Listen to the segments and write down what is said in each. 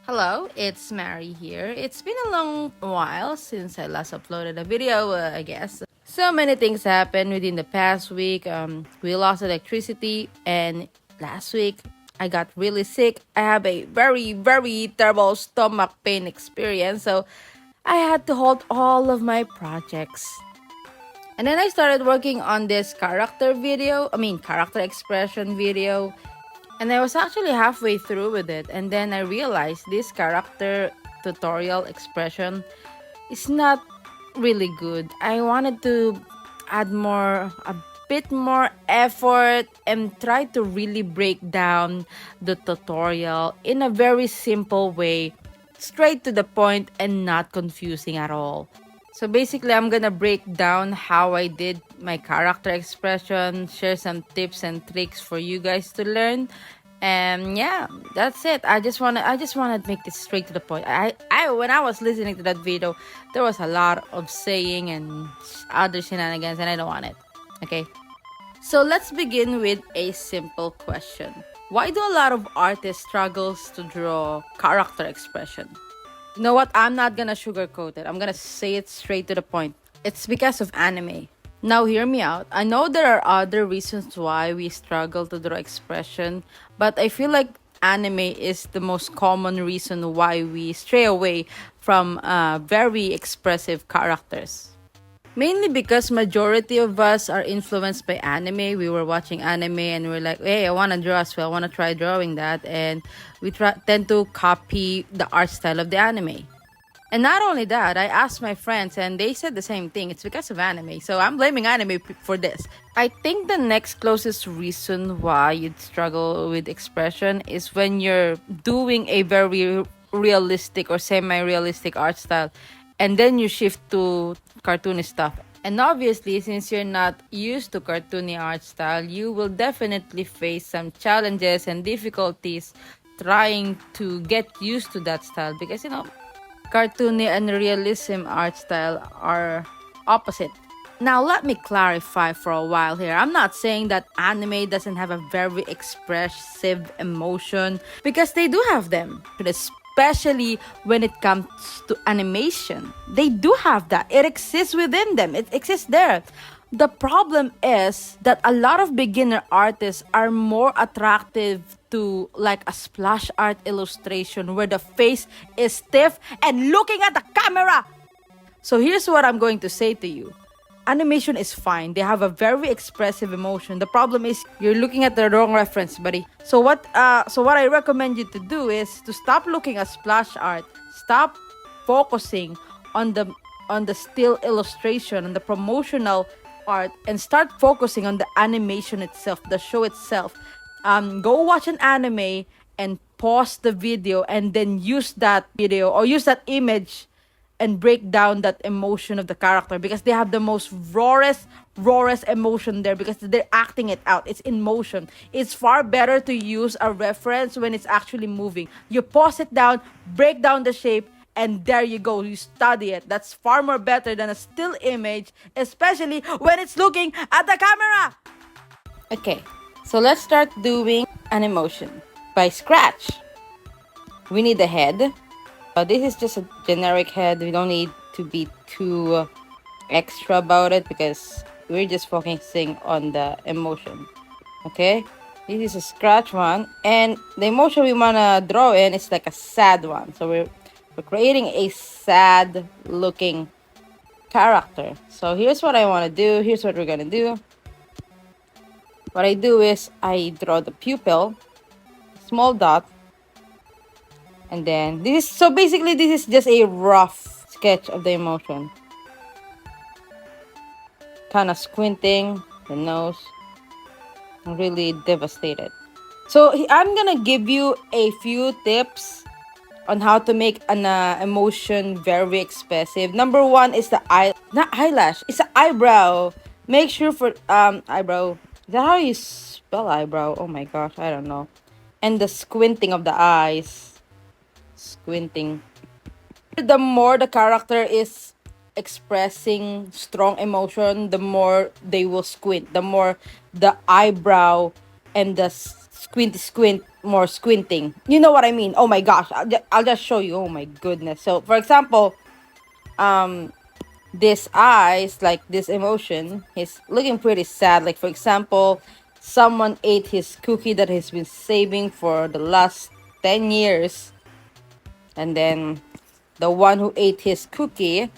Hello, it's Mary here. It's been a long while since I last uploaded a video, I guess. So many things happened within the past week. We lost electricity, and last week I got really sick. I have a very terrible stomach pain experience, so I had to halt all of my projects. And then I started working on this character expression video, and I was actually halfway through with it, and then I realized this character tutorial expression is not really good. I wanted to add a bit more effort and try to really break down the tutorial in a very simple way, straight to the point and not confusing at all. So basically, I'm gonna break down how I did my character expression, share some tips and tricks for you guys to learn. And yeah, that's it. I just wanna make this straight to the point. I when I was listening to that video, there was a lot of saying and other shenanigans, and I don't want it. Okay. So let's begin with a simple question. Why do a lot of artists struggles to draw character expression? You know what? I'm not gonna sugarcoat it. I'm gonna say it straight to the point. It's because of anime. Now, hear me out. I know there are other reasons why we struggle to draw expression, but I feel like anime is the most common reason why we stray away from very expressive characters. Mainly because majority of us are influenced by anime. We were watching anime and we're like, hey, I want to draw as well. I want to try drawing that. And tend to copy the art style of the anime. And not only that, I asked my friends and they said the same thing. It's because of anime. So I'm blaming anime for this. I think the next closest reason why you'd struggle with expression is when you're doing a very realistic or semi-realistic art style and then you shift to cartoony stuff. And obviously, since you're not used to cartoony art style, you will definitely face some challenges and difficulties trying to get used to that style because cartoony and realism art style are opposite. Now, let me clarify for a while here. I'm not saying that anime doesn't have a very expressive emotion because they do have them, especially when it comes to animation. They do have that. It exists within them, it exists there. The problem is that a lot of beginner artists are more attractive to like a splash art illustration where the face is stiff and looking at the camera. So here's what I'm going to say to you. Animation is fine. They have a very expressive emotion. The problem is you're looking at the wrong reference, buddy. So what I recommend you to do is to stop looking at splash art. Stop focusing on the still illustration, on the promotional art, and start focusing on the animation itself, the show itself. Go watch an anime and pause the video and then use that video or use that image and break down that emotion of the character because they have the most rawest emotion there because they're acting it out. It's in motion. It's far better to use a reference when it's actually moving. You pause it down, break down the shape, and there you go. You study it. That's far more better than a still image, especially when it's looking at the camera. Okay, so let's start doing an emotion by scratch. We need a head. This is just a generic head. We don't need to be too extra about it because we're just focusing on the emotion. Okay, this is a scratch one, and the emotion we wanna draw in is like a sad one. So we're creating a sad looking character. So here's what I want to do. Here's what we're gonna do. What I do is I draw the pupil, small dot, and then this is just a rough sketch of the emotion. Kind of squinting, the nose, really devastated. So I'm gonna give you a few tips on how to make an emotion very expressive. Number one is the not eyelash, it's the eyebrow. Make sure for eyebrow. Is that how you spell eyebrow? Oh my gosh, I don't know. And the squinting of the eyes. Squinting. The more the character is expressing strong emotion, the more they will squint. The more the eyebrow and the squint, more squinting. You know what I mean? Oh my gosh, I'll just show you. Oh my goodness. So for example, um this eyes, like this emotion, he's looking pretty sad. Like for example, someone ate his cookie that he's been saving for the last 10 years, and then the one who ate his cookie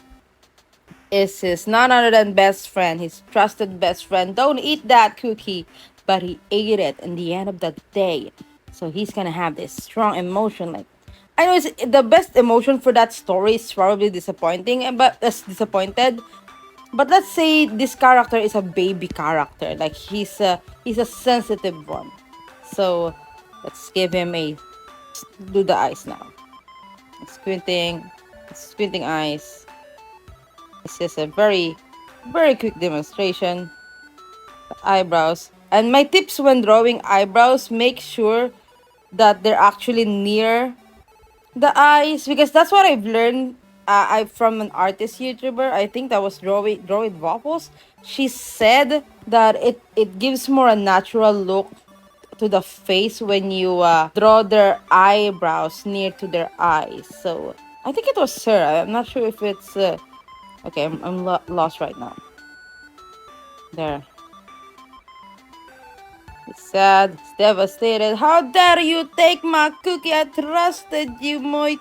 is his none other than best friend, his trusted best friend. Don't eat that cookie, but he ate it in the end of the day. So he's gonna have this strong emotion. Like, I know it's the best emotion for that story is probably disappointing, but that's disappointed. But let's say this character is a baby character, like he's a sensitive one. So let's give him a do the eyes now. Squinting, squinting eyes. This is a very quick demonstration. The eyebrows. And my tips when drawing eyebrows, make sure that they're actually near the eyes, because that's what I've learned. I from an artist YouTuber. I think that was drawing waffles. She said that it gives more a natural look to the face when you draw their eyebrows near to their eyes. So I think it was her. I'm not sure if it's okay. I'm lost right now. There. It's sad. It's devastated. How dare you take my cookie? I trusted you, Moit.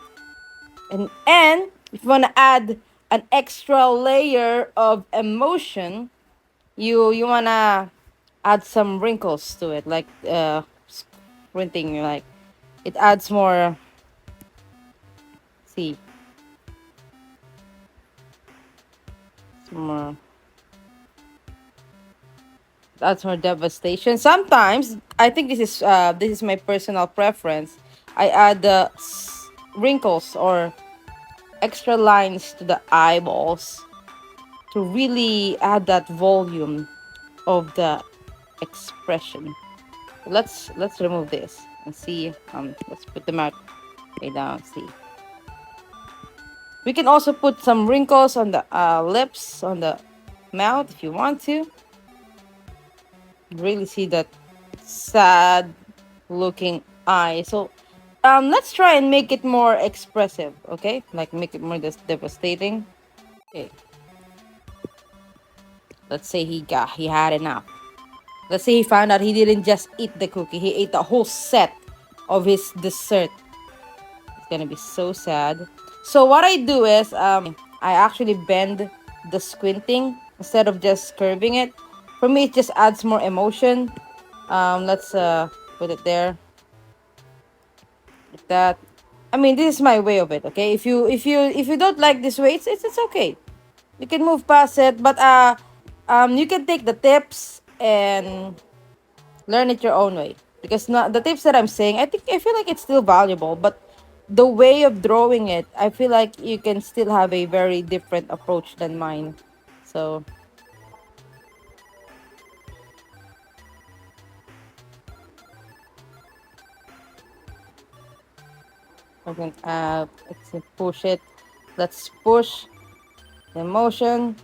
And if you wanna add an extra layer of emotion, you wanna add some wrinkles to it, like squinting, like it adds more. See, some more. That's more devastation. Sometimes I think this is my personal preference. I add the wrinkles or extra lines to the eyeballs to really add that volume of the expression. Let's remove this and see. Let's put the mark way down. See, we can also put some wrinkles on the lips, on the mouth if you want to. Really see that sad looking eye. So let's try and make it more expressive. Okay, like make it more devastating. Okay, let's say he had enough. Let's say he found out he didn't just eat the cookie, he ate the whole set of his dessert. It's gonna be so sad. So what I do is I actually bend the squinting instead of just curving it. For me, it just adds more emotion. Let's put it there like that. I mean, this is my way of it. Okay, if you don't like this way, it's okay. You can move past it, but you can take the tips and learn it your own way, because not the tips that I'm saying, I feel like it's still valuable, but the way of drawing it, I feel like you can still have a very different approach than mine. So I can let's push it. Let's push the motion.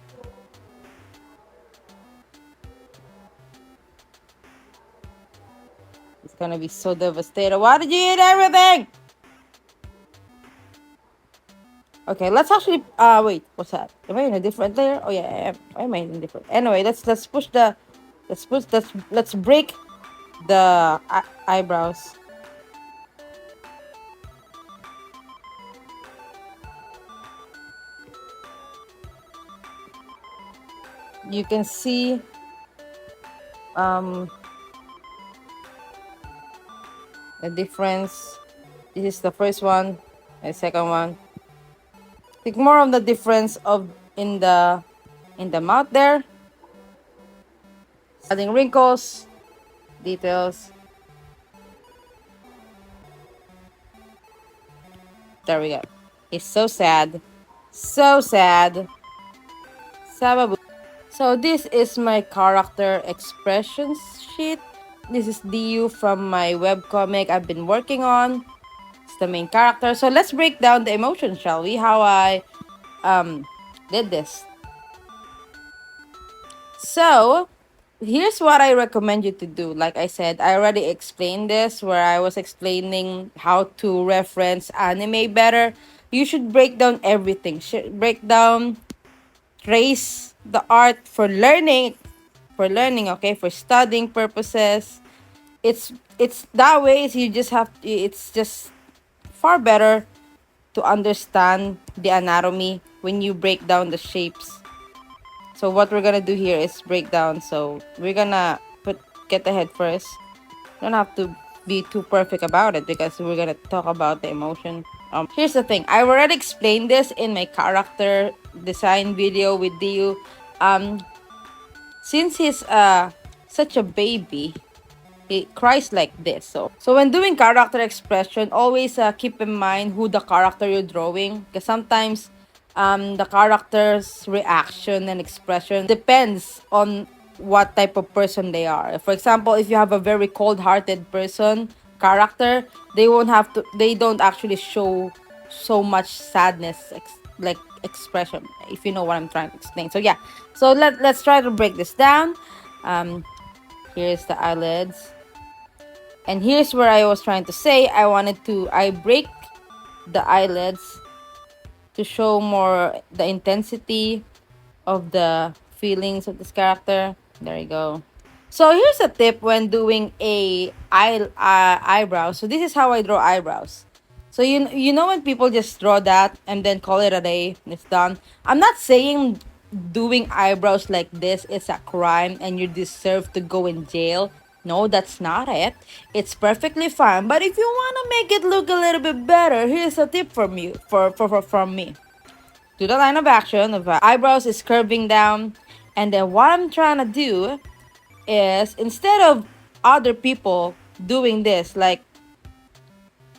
It's gonna be so devastated. Why did you eat everything? Okay, let's actually wait, what's that? Am I in a different layer? Oh yeah, I am. Why am I in a different? Anyway, let's push the let's break the eyebrows. You can see um the difference. This is the first one and second one. Think more of the difference of in the mouth there. Adding wrinkles, details. There we go. He's so sad. So sad. Sababu. So this is my character expressions sheet. This is Diu from my webcomic I've been working on. It's the main character. So let's break down the emotions, shall we? How I did this. So Here's what I recommend you to do. Like I said, I already explained this where I was explaining how to reference anime better. You should break down everything. Should break down, trace the art for learning, okay, for studying purposes. It's that way. You just have. It's just far better to understand the anatomy when you break down the shapes. So what we're gonna do here is break down. So we're gonna get the head first. Don't have to be too perfect about it because we're gonna talk about the emotion. Here's the thing. I already explained this in my character design video with Dio. Um, since he's such a baby, he cries like this. So when doing character expression, always keep in mind who the character you're drawing, because sometimes the character's reaction and expression depends on what type of person they are. For example, if you have a very cold-hearted person character, they don't actually show so much sadness like expression, if you know what I'm trying to explain. So yeah, so let's try to break this down. um Here's the eyelids. And here's where I was trying to say I break the eyelids to show more the intensity of the feelings of this character. There you go. So here's a tip when doing eyebrow. So this is how I draw eyebrows. So you know when people just draw that and then call it a day, and it's done. I'm not saying doing eyebrows like this is a crime and you deserve to go in jail. No, that's not it. It's perfectly fine. But if you want to make it look a little bit better, here's a tip from you from me. Do the line of action of eyebrows is curving down, and then what I'm trying to do is, instead of other people doing this, like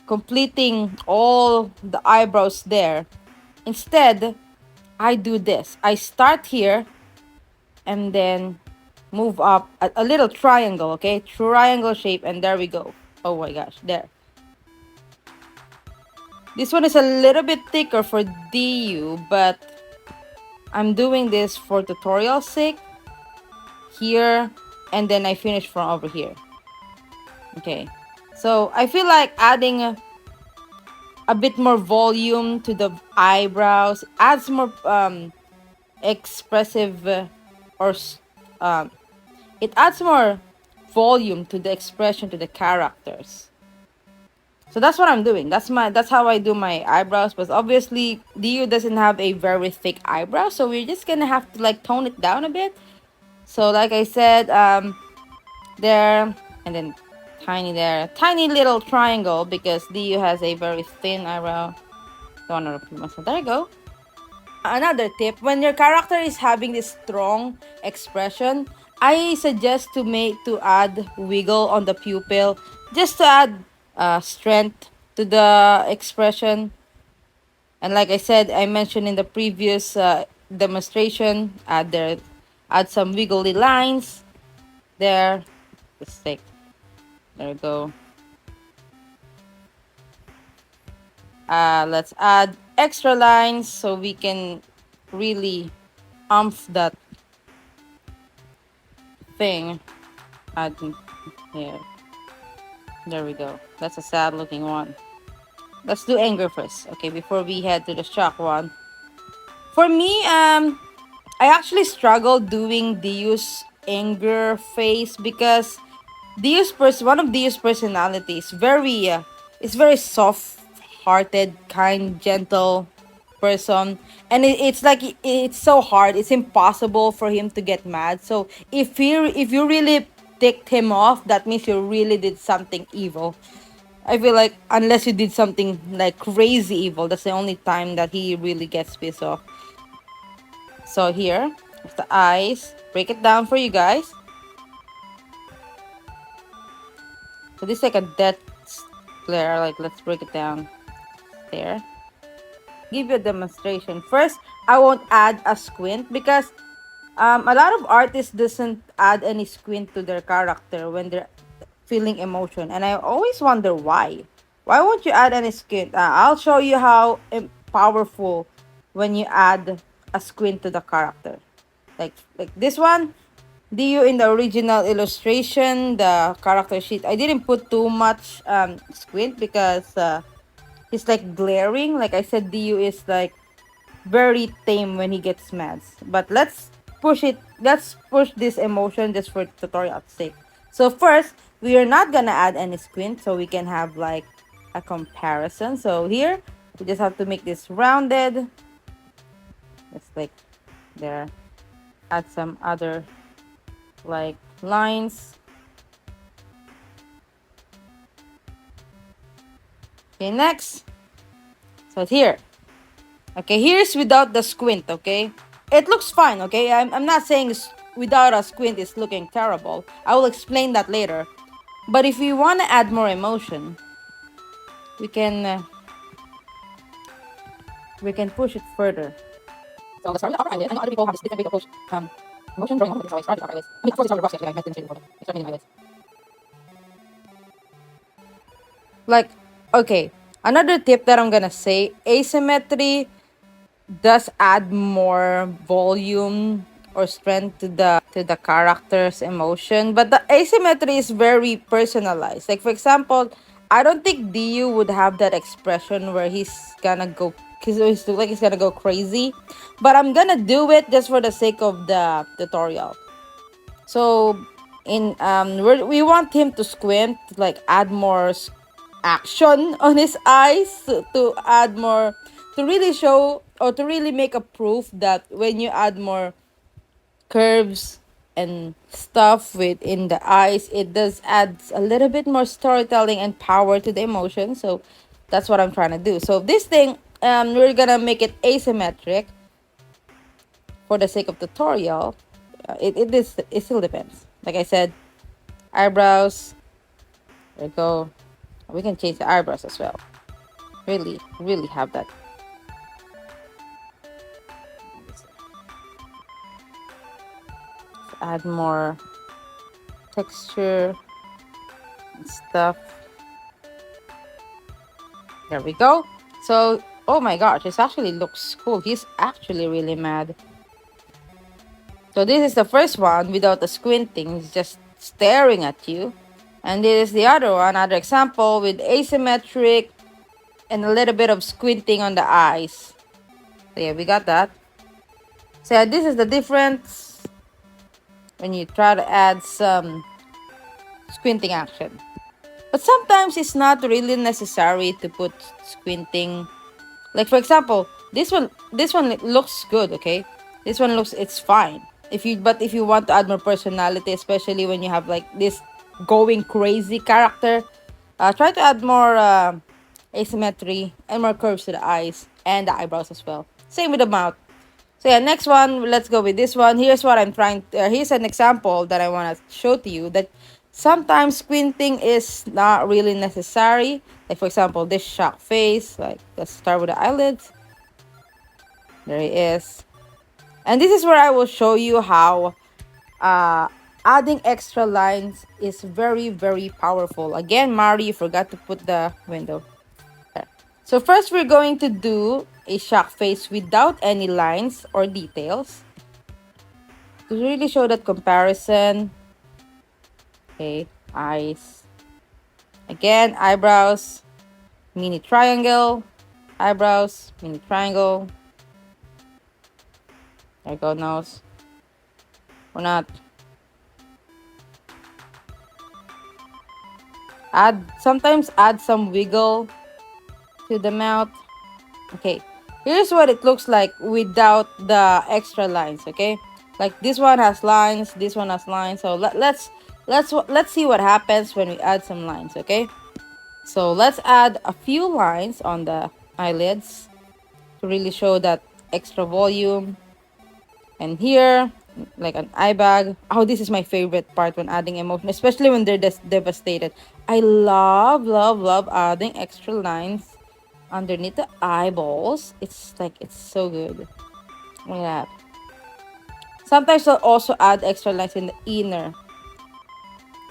completing all the eyebrows there, instead I do this. I start here and then move up a little triangle, okay? Triangle shape, and there we go. Oh my gosh, there. This one is a little bit thicker for DU, but I'm doing this for tutorial sake here, and then I finish from over here. Okay, so I feel like adding a bit more volume to the eyebrows adds more expressive or um, it adds more volume to the expression to the characters. So that's what I'm doing. That's how I do my eyebrows. But obviously Dio doesn't have a very thick eyebrow, so we're just gonna have to like tone it down a bit. So like I said, there, and then tiny there, tiny little triangle, because Dio has a very thin eyebrow. Don't want to repeat myself. There you go. Another tip, when your character is having this strong expression, I suggest to add wiggle on the pupil, just to add strength to the expression. And like I said, I mentioned in the previous demonstration, add some wiggly lines there. Let's take, there we go. Let's add extra lines so we can really umph that thing. Add here. There we go. That's a sad looking one. Let's do anger first, okay, before we head to the shock one. For me, I actually struggled doing Dio's anger face because one of Dio's personalities, very is very soft-hearted, kind, gentle person, and it's like it's so hard. It's impossible for him to get mad. So if you really ticked him off, that means you really did something evil. I feel like unless you did something like crazy evil, that's the only time that he really gets pissed off. So here, with the eyes, break it down for you guys. So this is like a death glare. Like, let's break it down. There. Give you a demonstration. First, I won't add a squint because a lot of artists doesn't add any squint to their character when they're feeling emotion, and I always wonder why. Why won't you add any squint? I'll show you how powerful when you add a squint to the character. Like this one. Dio in the original illustration, the character sheet, I didn't put too much squint because he's like glaring. Like I said, Dio is like very tame when he gets mad. But let's push it. Let's push this emotion just for tutorial's sake. So first, we are not gonna add any squint, so we can have like a comparison. So here, we just have to make this rounded. It's like there. Add some other like lines. Okay, next. So here. Okay, here's without the squint, okay? It looks fine, okay? I'm not saying without a squint it's looking terrible. I will explain that later. But if we want to add more emotion, we can push it further. So let's start with the upper eyelid. I know other people have this different way to approach emotion drawing emotion. This is how I start with the upper eyelids. I mean, of course, it's already rough, actually. I mentioned it before. I start with my eyelids. Like, okay, another tip that I'm gonna say, asymmetry does add more volume or strength to the character's emotion, but the asymmetry is very personalized. Like for example, I don't think Dio would have that expression where he's gonna go he's gonna go crazy, but I'm gonna do it just for the sake of the tutorial. So in we want him to squint, like add more action on his eyes to add more, to really show or to really make a proof that when you add more curves and stuff within the eyes, it does add a little bit more storytelling and power to the emotion. So that's what I'm trying to do. So this thing, we're gonna make it asymmetric for the sake of tutorial. It still depends. Like I said, eyebrows. There we go. We can change the eyebrows as well. Really have that. Let's add more texture and stuff. There we go. So, oh my gosh, this actually looks cool. He's actually really mad. So this is the first one without the squinting. He's just staring at you. And this is the other one, another example with asymmetric and a little bit of squinting on the eyes. So yeah, we got that. So yeah, this is the difference when you try to add some squinting action. But sometimes it's not really necessary to put squinting. Like for example, this one looks good, okay? This one looks, it's fine. If you want to add more personality, especially when you have like this going crazy character, try to add more asymmetry and more curves to the eyes and the eyebrows as well. Same with the mouth. So yeah, next one, let's go with this one. Here's what I'm trying. Here's an example that I want to show to you that sometimes squinting is not really necessary. Like for example, this shock face. Like let's start with the eyelids. There he is. And this is where I will show you how adding extra lines is very powerful. Again, Mari, you forgot to put the window there. So first we're going to do a shock face without any lines or details to really show that comparison. Okay, eyes. Again, eyebrows, mini triangle, eyebrows, mini triangle. There you go, nose. Or not. Sometimes add some wiggle to the mouth. Okay, here's what it looks like without the extra lines. Okay, like this one has lines, this one has lines. So let's see what happens when we add some lines. Okay, so let's add a few lines on the eyelids to really show that extra volume. And here, like an eye bag. Oh, this is my favorite part when adding emotion, especially when they're devastated. I love adding extra lines underneath the eyeballs. It's so good. Look at that. Sometimes I'll also add extra lines in the inner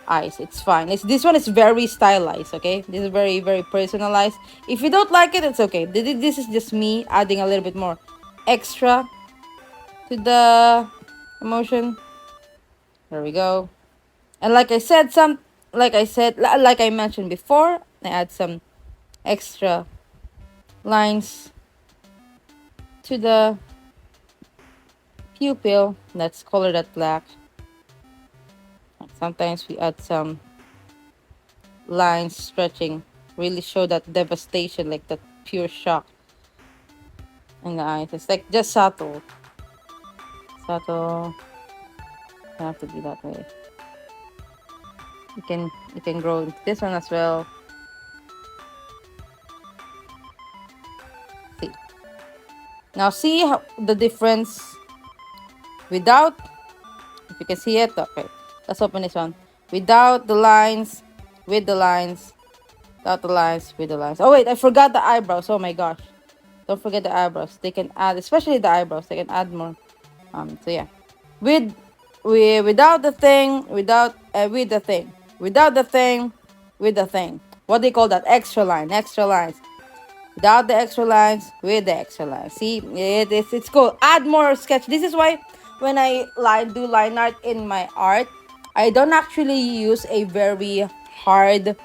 eyes. It's fine. This one is very stylized, okay? This is very personalized. If you don't like it, it's okay. This is just me adding a little bit more extra to the emotion. There we go. And like I mentioned before, I add some extra lines to the pupil. Let's color that black. Sometimes we add some lines stretching, really show that devastation, like that pure shock in the eyes. It's like just subtle. Subtle. You have to be that way. You can grow into this one as well. See. Now see how the difference without, if you can see it, okay. Let's open this one. Without the lines, with the lines, without the lines, with the lines. Oh wait, I forgot the eyebrows. Oh my gosh. Don't forget the eyebrows. They can add, especially the eyebrows, they can add more. So yeah. Without the thing, with the thing. Without the thing, with the thing. What do you call that? Extra line, extra lines. Without the extra lines, with the extra lines. See, it's cool. Add more sketch. This is why when I do line art in my art, I don't actually use a very hard,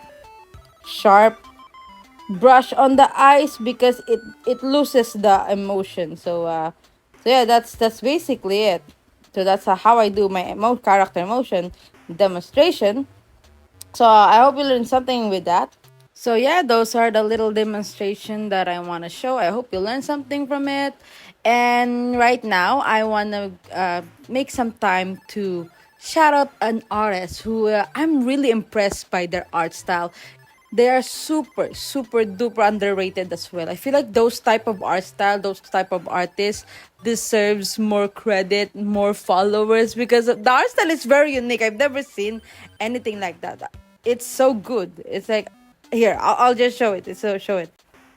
sharp brush on the eyes because it loses the emotion. So yeah, that's basically it. So that's how I do my character emotion demonstration. So I hope you learned something with that. So yeah, those are the little demonstration that I want to show. I hope you learned something from it. And right now, I want to make some time to shout out an artist who I'm really impressed by their art style. They are super, super duper underrated as well. I feel like those type of art style, those type of artists deserves more credit, more followers because the art style is very unique. I've never seen anything like that. It's so good. It's like here, I'll just show it. So show it.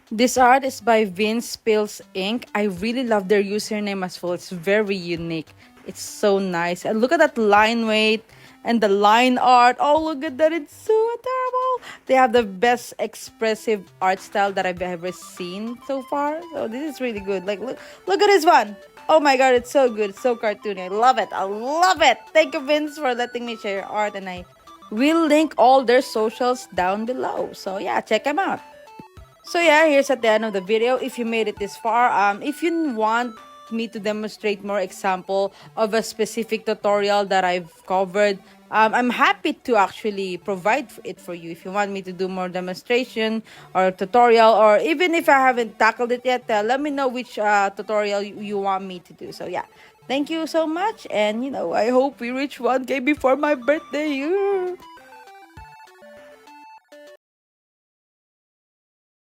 This art is by vincespillsink. I really love their username as well. It's very unique. It's so nice. And look at that line weight and the line art. Oh, look at that. It's so adorable. They have the best expressive art style that I've ever seen so far. So this is really good. Like look at this one. Oh my god, it's so good. It's so cartoony. I love it. I love it. Thank you, Vince, for letting me share your art, and I will link all their socials down below. So yeah, check them out. So yeah, here's at the end of the video. If you made it this far, if you want me to demonstrate more example of a specific tutorial that I've covered, I'm happy to actually provide it for you. If you want me to do more demonstration or tutorial, or even if I haven't tackled it yet, let me know which tutorial you want me to do. So yeah, thank you so much, and I hope we reach 1K before my birthday.